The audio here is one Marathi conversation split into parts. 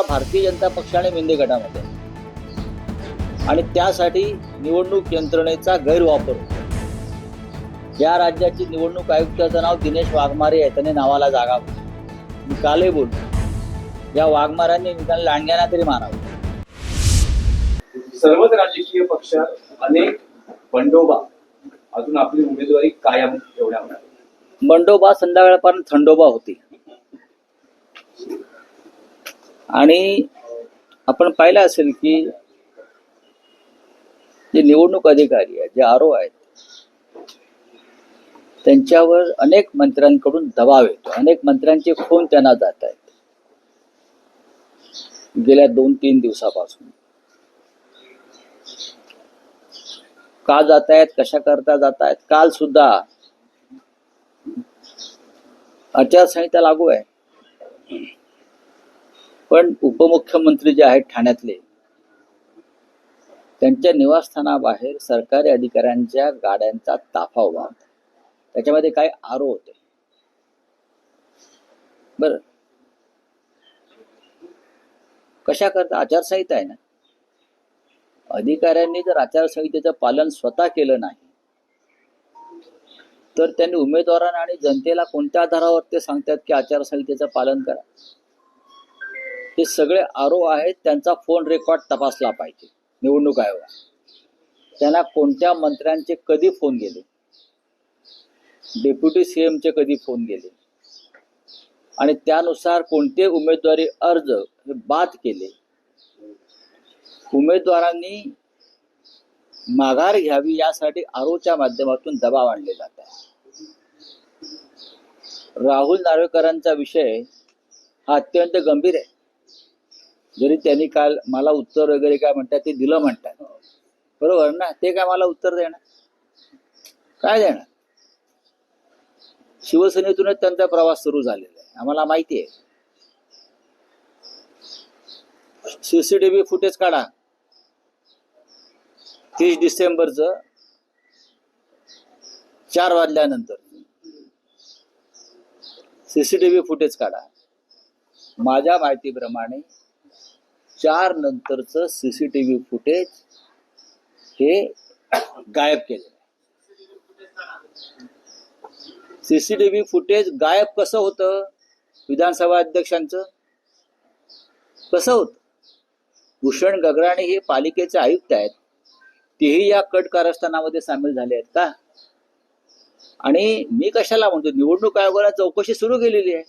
भारतीय जनता पक्ष आणि मिंदे गटामध्ये आहे. आणि त्यासाठी निवडणूक यंत्रणेचा गैरवापर होतो. या राज्याची निवडणूक आयुक्ताचं नाव दिनेश वाघमारे आहे. त्याने नावाला जागा मी कालही बोलतो, या वाघमारांनी निदान लांडग्यांना तरी मारावं. सर्वच राजकीय पक्षात अनेक बंडोबा अजून आपली उमेदवारी कायम ठेवण्यावर. बंडोबा संध्याकाळपर्यंत थंडोबा होती. आणि आपण पाहिलं असेल की जे निवडणूक अधिकारी आहेत, जे आरओ आहेत, त्यांच्यावर अनेक मंत्र्यांकडून दबाव येतो. अनेक मंत्र्यांचे फोन त्यांना जात आहेत गेल्या 2-3 दिवसापासून. का जात आहेत, कशा करता जात आहेत? काल सुद्धा आचारसंहिता लागू आहे, पण उपमुख्यमंत्री जे आहेत ठाण्यातले, त्यांच्या निवासस्थानाबाहेर सरकारी अधिकाऱ्यांच्या गाड्यांचा ताफा उभा होता. त्याच्यामध्ये काय आरोप होते बर. कशा करता? आचारसंहिता आहे ना. अधिकाऱ्यांनी जर आचारसंहितेचं पालन स्वतः केलं नाही तर त्यांनी उमेदवारांना आणि जनतेला कोणत्या आधारावर ते सांगतात की आचारसंहितेचं पालन करा? हे सगळे आरोप आहेत. त्यांचा फोन रेकॉर्ड तपासला पाहिजे निवडणूक आयोगाने. त्यांना कोणत्या मंत्र्यांचे कधी फोन गेले, डेप्युटी सीएमचे कधी फोन गेले, आणि त्यानुसार कोणते उमेदवारी अर्ज हे बाद केले. उमेदवारांनी माघार घ्यावी यासाठी आरोच्या माध्यमातून दबाव आणले जात आहे. राहुल नार्वेकरांचा विषय हा अत्यंत गंभीर आहे. जरी त्यांनी काल मला उत्तर वगैरे काय म्हणतात ते दिलं म्हणतात, बरोबर ना? ते काय मला उत्तर देणार? काय देणार? शिवसेनेतूनच त्यांचा प्रवास सुरू झालेला आहे, आम्हाला माहिती आहे. सीसीटीव्ही फुटेज काढा 30 डिसेंबरचं 4 वाजल्यानंतर सीसीटीव्ही फुटेज काढा. माझ्या माहितीप्रमाणे 4 नंतरचं सीसीटीव्ही फुटेज हे गायब केले. सीसीटीव्ही फुटेज गायब कसं होतं? विधानसभा अध्यक्षांचं कसं होतं? भूषण गगराणी हे पालिकेचे आयुक्त आहेत, तेही या कट कारस्थानामध्ये सामील झाले आहेत का? आणि मी कशाला म्हणतो, निवडणूक आयोगाला चौकशी सुरू केलेली आहे,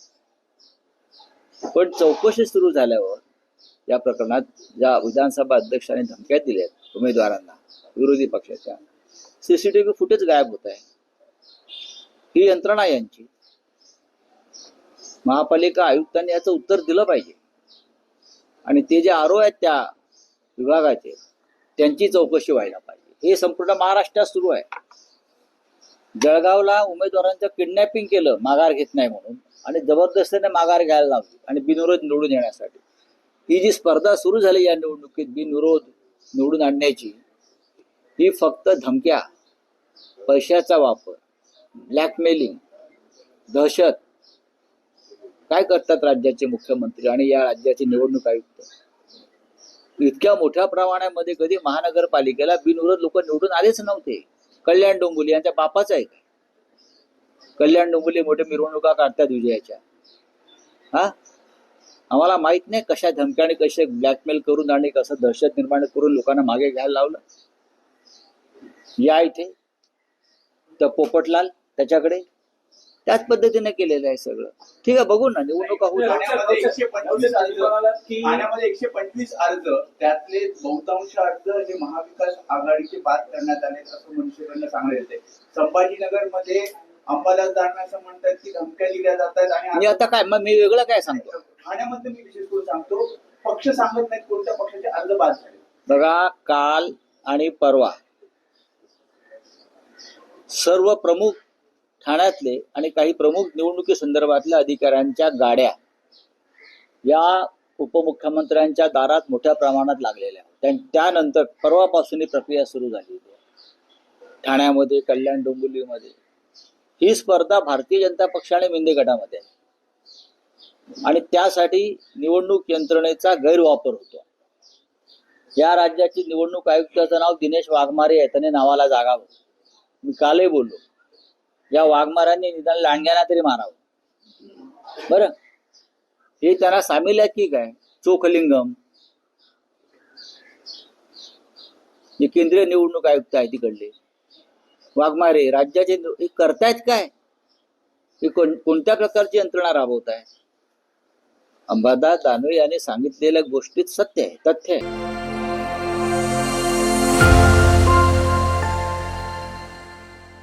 पण चौकशी सुरू झाल्यावर या प्रकरणात ज्या विधानसभा अध्यक्षांनी धमक्या दिल्या उमेदवारांना विरोधी पक्षाच्या, सीसीटीव्ही फुटेज गायब होत आहे. ही यंत्रणा यांची. महापालिका आयुक्तांनी याचं उत्तर दिलं पाहिजे. आणि ते जे आरोप आहेत त्या विभागाचे, त्यांची चौकशी व्हायला पाहिजे. हे संपूर्ण महाराष्ट्रात सुरू आहे. जळगावला उमेदवारांचं किडनॅपिंग केलं माघार घेत नाही म्हणून, आणि जबरदस्तीने माघार घ्यायला लावली आणि बिनविरोध निवडून येण्यासाठी. ही जी स्पर्धा सुरू झाली या निवडणुकीत बिनविरोध निवडून आणण्याची, ही फक्त धमक्या, पैशाचा वापर, ब्लॅकमेलिंग, दहशत काय करतात राज्याचे मुख्यमंत्री आणि या राज्याचे निवडणूक आयुक्त. इतक्या मोठ्या प्रमाणामध्ये कधी महानगरपालिकेला बिनविरोध लोक निवडून आलेच नव्हते. कल्याण डोंबिवली यांच्या बापाचा आहे. कल्याण डोंबिवली मोठ्या मिरवणुका काढतात विजयाच्या. हा, आम्हाला माहित नाही कशा धमक्याने, कसे ब्लॅकमेल करून आणि कसं दहशत निर्माण करून लोकांना मागे घ्यायला लावलं. या इथे तर पोपटलाल त्याच्याकडे त्याच पद्धतीने केलेलं आहे सगळं. ठीक आहे, बघू ना, निवडणुका होत. ठाण्यामध्ये 125 अर्ज, त्यातले बहुतांश अर्ज हे महाविकास आघाडीचे बाद करण्यात आले असं मनसेकडनं सांगण्यात येते. संभाजीनगरमध्ये अंबादास दानवे असं म्हणतात की धमक्या दिल्या जात आहेत. आणि आता काय मग मी वेगळं काय सांगतो? ठाण्यामध्ये मी विशेष करून सांगतो, पक्ष सांगत नाहीत कोणत्या पक्षाचे अर्ज बाद झाले. बघा, काल आणि परवा सर्व प्रमुख ठाण्यातले आणि काही प्रमुख निवडणुकी संदर्भातल्या अधिकाऱ्यांच्या गाड्या या उपमुख्यमंत्र्यांच्या दारात मोठ्या प्रमाणात लागलेल्या. त्यानंतर परवापासून ही प्रक्रिया सुरू झाली ठाण्यामध्ये, कल्याण डोंबिवलीमध्ये. ही स्पर्धा भारतीय जनता पक्ष आणि मिंदे गटामध्ये आहे. आणि त्यासाठी निवडणूक यंत्रणेचा गैरवापर होतो. या राज्याचे निवडणूक आयुक्ताचं नाव दिनेश वाघमारे आहे, त्याने नावाला जागावं. मी कालही बोललो, या वाघमारांनी निदान लांडग्यांना तरी मारावं. बरं, हे त्यांना सामील आहेत की काय? चोखलिंगम जे केंद्रीय निवडणूक आयुक्त आहे तिकडले वाघमारे राज्याचे हे करतायत काय? हे कोणत्या प्रकारची यंत्रणा राबवत आहे? अंबादास दानवे यांनी सांगितलेल्या गोष्टीत सत्य आहे, तथ्य आहे.